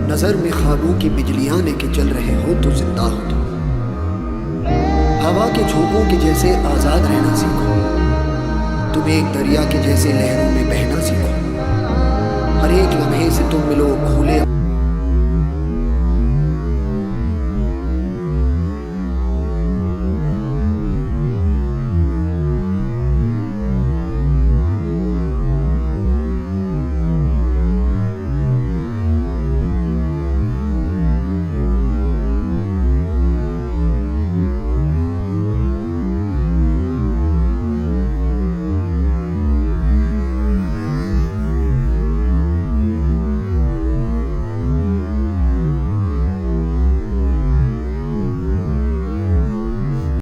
नजर में ख्वाबों की बिजलियां लेके चल रहे हो तो जिंदा हो तुम। हवा के झोंकों के जैसे आजाद रहना सीखो। तुम एक दरिया के जैसे लहरों में बहना सीखो। हर एक लम्हे से तुम मिलो खुले